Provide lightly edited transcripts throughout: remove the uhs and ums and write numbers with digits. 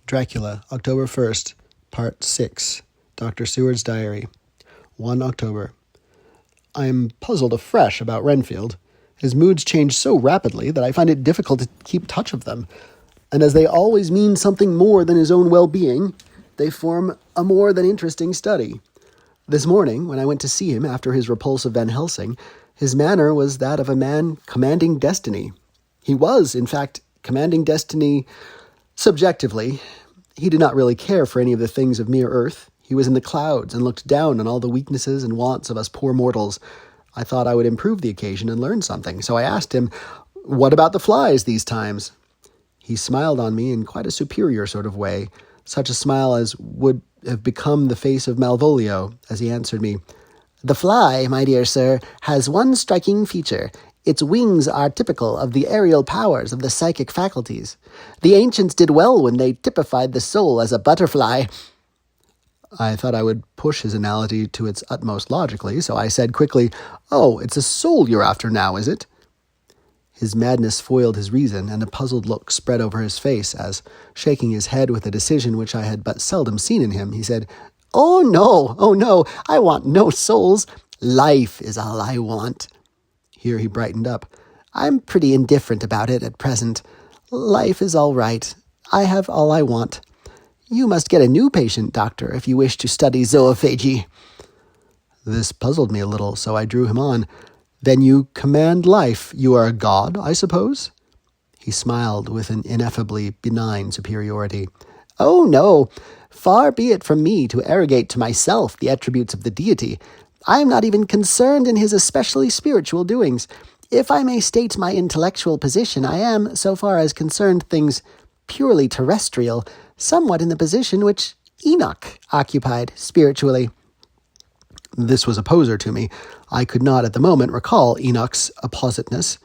Dracula, October 1st, Part 6, Dr. Seward's Diary, 1 October. I am puzzled afresh about Renfield. His moods change so rapidly that I find it difficult to keep touch of them, and as they always mean something more than his own well-being, they form a more than interesting study. This morning, when I went to see him after his repulse of Van Helsing, his manner was that of a man commanding destiny. He was, in fact, commanding destiny subjectively. He did not really care for any of the things of mere earth. He was in the clouds and looked down on all the weaknesses and wants of us poor mortals. I thought I would improve the occasion and learn something, so I asked him, "What about the flies these times?" He smiled on me in quite a superior sort of way, such a smile as would have become the face of Malvolio, as he answered me, "The fly, my dear sir, has one striking feature. Its wings are typical of the aerial powers of the psychic faculties. The ancients did well when they typified the soul as a butterfly." I thought I would push his analogy to its utmost logically, so I said quickly, "Oh, it's a soul you're after now, is it?" His madness foiled his reason, and a puzzled look spread over his face as, shaking his head with a decision which I had but seldom seen in him, he said, oh no, I want no souls. Life is all I want." Here he brightened up. "I'm pretty indifferent about it at present. Life is all right. I have all I want. You must get a new patient, doctor, if you wish to study zoophagy." This puzzled me a little, so I drew him on. "Then you command life. You are a god, I suppose?" He smiled with an ineffably benign superiority. "Oh, no. Far be it from me to arrogate to myself the attributes of the deity. I am not even concerned in his especially spiritual doings. If I may state my intellectual position, I am, so far as concerned things purely terrestrial, somewhat in the position which Enoch occupied spiritually." This was a poser to me. I could not at the moment recall Enoch's appositeness.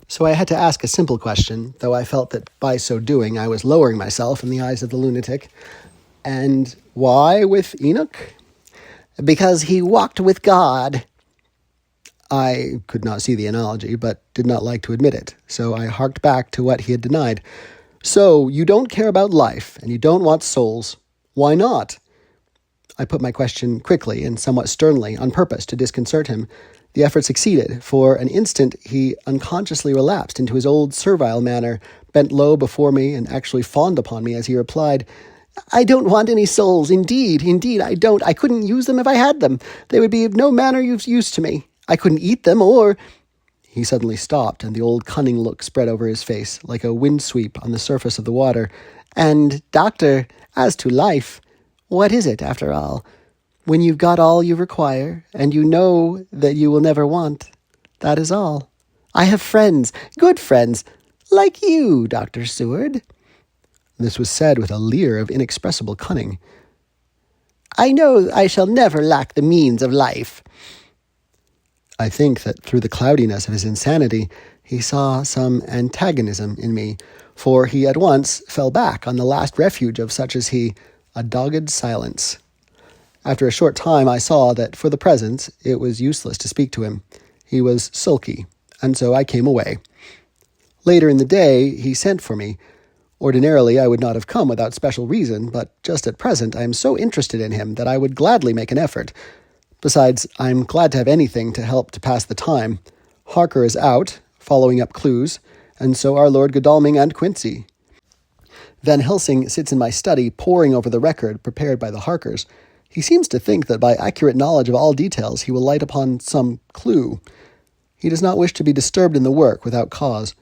So I had to ask a simple question, though I felt that by so doing I was lowering myself in the eyes of the lunatic. "And why with Enoch?" "Because he walked with God." I could not see the analogy, but did not like to admit it, so I harked back to what he had denied. "So you don't care about life, and you don't want souls. Why not?" I put my question quickly and somewhat sternly, on purpose to disconcert him. The effort succeeded. For an instant he unconsciously relapsed into his old servile manner, bent low before me, and actually fawned upon me as he replied, "I don't want any souls. Indeed, I don't. I couldn't use them if I had them. They would be of no manner of use to me. I couldn't eat them, or—" He suddenly stopped, and the old cunning look spread over his face, like a wind-sweep on the surface of the water. "And, doctor, as to life, what is it, after all? When you've got all you require, and you know that you will never want, that is all. I have friends, good friends, like you, Dr. Seward." This was said with a leer of inexpressible cunning. "I know I shall never lack the means of life." I think that through the cloudiness of his insanity, he saw some antagonism in me, for he at once fell back on the last refuge of such as he, a dogged silence. After a short time I saw that for the present it was useless to speak to him. He was sulky, and so I came away. Later in the day he sent for me. Ordinarily I would not have come without special reason, but just at present I am so interested in him that I would gladly make an effort. Besides, I'm glad to have anything to help to pass the time. Harker is out, following up clues, and so are Lord Godalming and Quincy. Van Helsing sits in my study poring over the record prepared by the Harkers. He seems to think that by accurate knowledge of all details he will light upon some clue. He does not wish to be disturbed in the work without cause.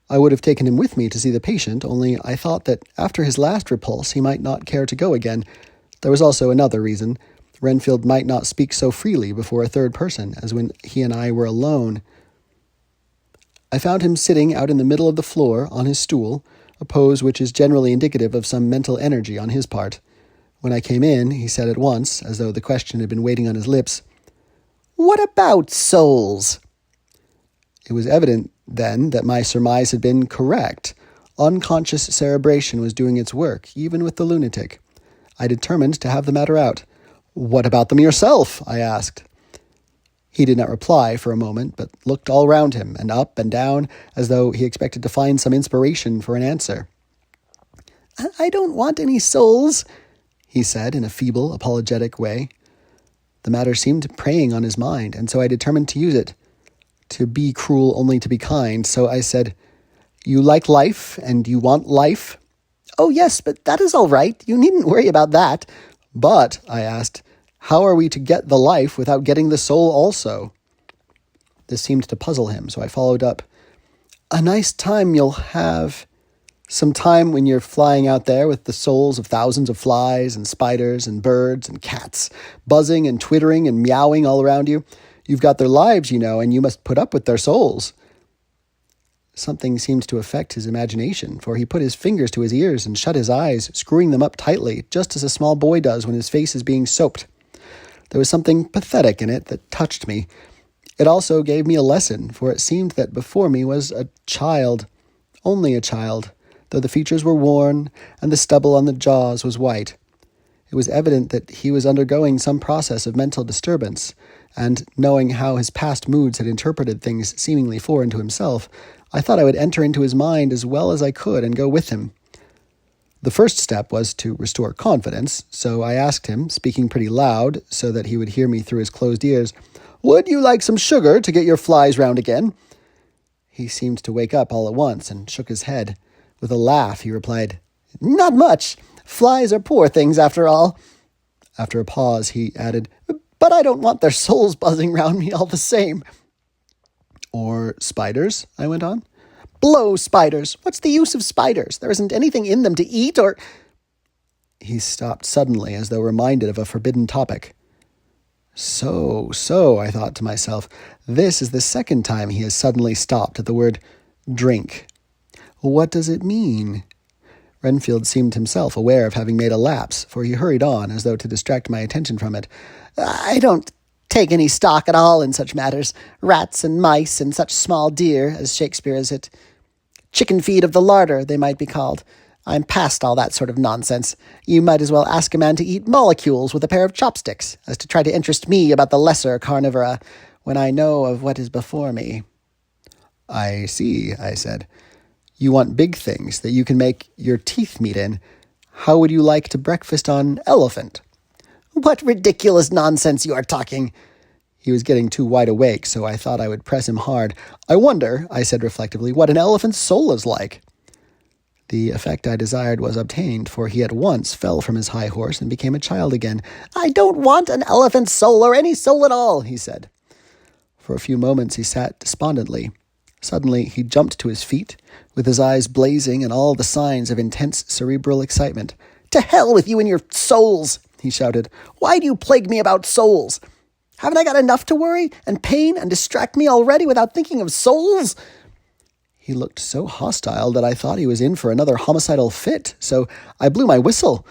I would have taken him with me to see the patient, only I thought that after his last repulse he might not care to go again. There was also another reason. Renfield might not speak so freely before a third person as when he and I were alone. I found him sitting out in the middle of the floor on his stool, a pose which is generally indicative of some mental energy on his part. When I came in, he said at once, as though the question had been waiting on his lips, "What about souls?" It was evident, then, that my surmise had been correct. Unconscious cerebration was doing its work, even with the lunatic. I determined to have the matter out. "What about them yourself?" I asked. He did not reply for a moment, but looked all round him, and up and down, as though he expected to find some inspiration for an answer. I don't want any souls, he said in a feeble, apologetic way. The matter seemed preying on his mind, and so I determined to use it. To be cruel only to be kind, so I said, You like life, and you want life? Oh, yes, but that is all right. You needn't worry about that. But, I asked, how are we to get the life without getting the soul also? This seemed to puzzle him, so I followed up. A nice time you'll have. Some time when you're flying out there with the souls of thousands of flies and spiders and birds and cats, buzzing and twittering and meowing all around you. You've got their lives, you know, and you must put up with their souls. Something seemed to affect his imagination, for he put his fingers to his ears and shut his eyes, screwing them up tightly, just as a small boy does when his face is being soaped. There was something pathetic in it that touched me. It also gave me a lesson, for it seemed that before me was a child, only a child, though the features were worn and the stubble on the jaws was white. It was evident that he was undergoing some process of mental disturbance, and knowing how his past moods had interpreted things seemingly foreign to himself, I thought I would enter into his mind as well as I could and go with him. The first step was to restore confidence, so I asked him, speaking pretty loud so that he would hear me through his closed ears, Would you like some sugar to get your flies round again? He seemed to wake up all at once and shook his head. With a laugh, he replied, Not much. Flies are poor things after all. After a pause, he added, But I don't want their souls buzzing round me all the same. Or spiders, I went on. Blow spiders. What's the use of spiders? There isn't anything in them to eat or... He stopped suddenly, as though reminded of a forbidden topic. So, I thought to myself, this is the second time he has suddenly stopped at the word drink. What does it mean? Renfield seemed himself aware of having made a lapse, for he hurried on, as though to distract my attention from it. I don't take any stock at all in such matters. Rats and mice and such small deer, as Shakespeare is it. Chicken feed of the larder, they might be called. I'm past all that sort of nonsense. You might as well ask a man to eat molecules with a pair of chopsticks, as to try to interest me about the lesser carnivora, when I know of what is before me. I see, I said. You want big things that you can make your teeth meet in. How would you like to breakfast on elephant? What ridiculous nonsense you are talking. He was getting too wide awake, so I thought I would press him hard. I wonder, I said reflectively, what an elephant's soul is like. The effect I desired was obtained, for he at once fell from his high horse and became a child again. I don't want an elephant's soul or any soul at all, he said. For a few moments he sat despondently. Suddenly he jumped to his feet, with his eyes blazing and all the signs of intense cerebral excitement. To hell with you and your souls, he shouted. Why do you plague me about souls? Haven't I got enough to worry and pain and distract me already without thinking of souls? He looked so hostile that I thought he was in for another homicidal fit, so I blew my whistle.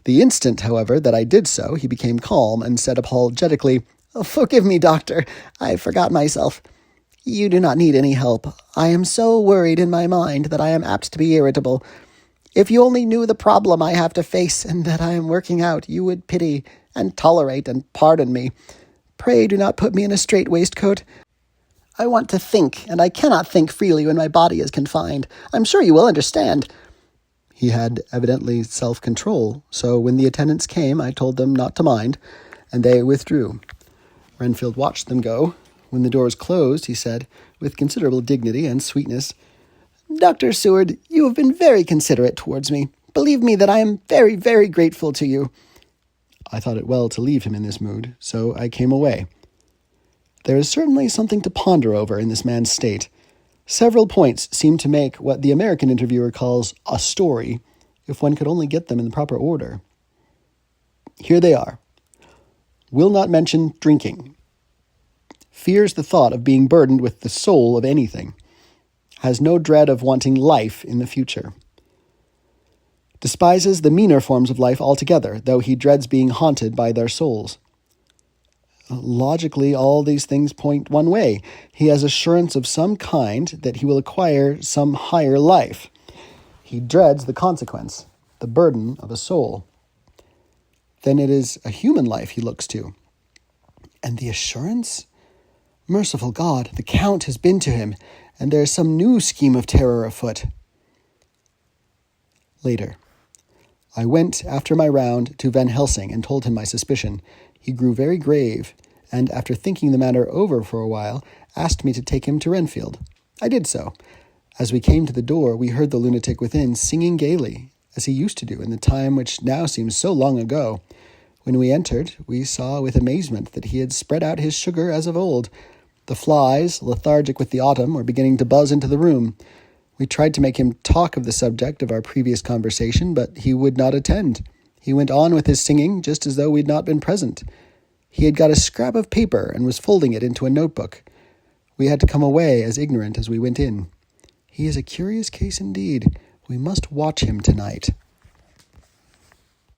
The instant, however, that I did so, he became calm and said apologetically, Forgive me, doctor, I forgot myself. You do not need any help. I am so worried in my mind that I am apt to be irritable. If you only knew the problem I have to face and that I am working out, you would pity and tolerate and pardon me. Pray do not put me in a strait waistcoat. I want to think, and I cannot think freely when my body is confined. I'm sure you will understand. He had evidently self-control, so when the attendants came, I told them not to mind, and they withdrew. Renfield watched them go. When the doors closed, he said, with considerable dignity and sweetness, Dr. Seward, you have been very considerate towards me. Believe me that I am very, very grateful to you. I thought it well to leave him in this mood, so I came away. There is certainly something to ponder over in this man's state. Several points seem to make what the American interviewer calls a story, if one could only get them in the proper order. Here they are. Will not mention drinking. Fears the thought of being burdened with the soul of anything. Has no dread of wanting life in the future. Despises the meaner forms of life altogether, though he dreads being haunted by their souls. Logically, all these things point one way. He has assurance of some kind that he will acquire some higher life. He dreads the consequence, the burden of a soul. Then it is a human life he looks to. And the assurance? Merciful God, the Count has been to him, and there is some new scheme of terror afoot. Later. I went, after my round, to Van Helsing and told him my suspicion. He grew very grave, and after thinking the matter over for a while, asked me to take him to Renfield. I did so. As we came to the door, we heard the lunatic within singing gaily, as he used to do in the time which now seems so long ago. When we entered, we saw with amazement that he had spread out his sugar as of old. The flies, lethargic with the autumn, were beginning to buzz into the room. We tried to make him talk of the subject of our previous conversation, but he would not attend. He went on with his singing, just as though we had not been present. He had got a scrap of paper and was folding it into a notebook. We had to come away as ignorant as we went in. He is a curious case indeed. We must watch him tonight.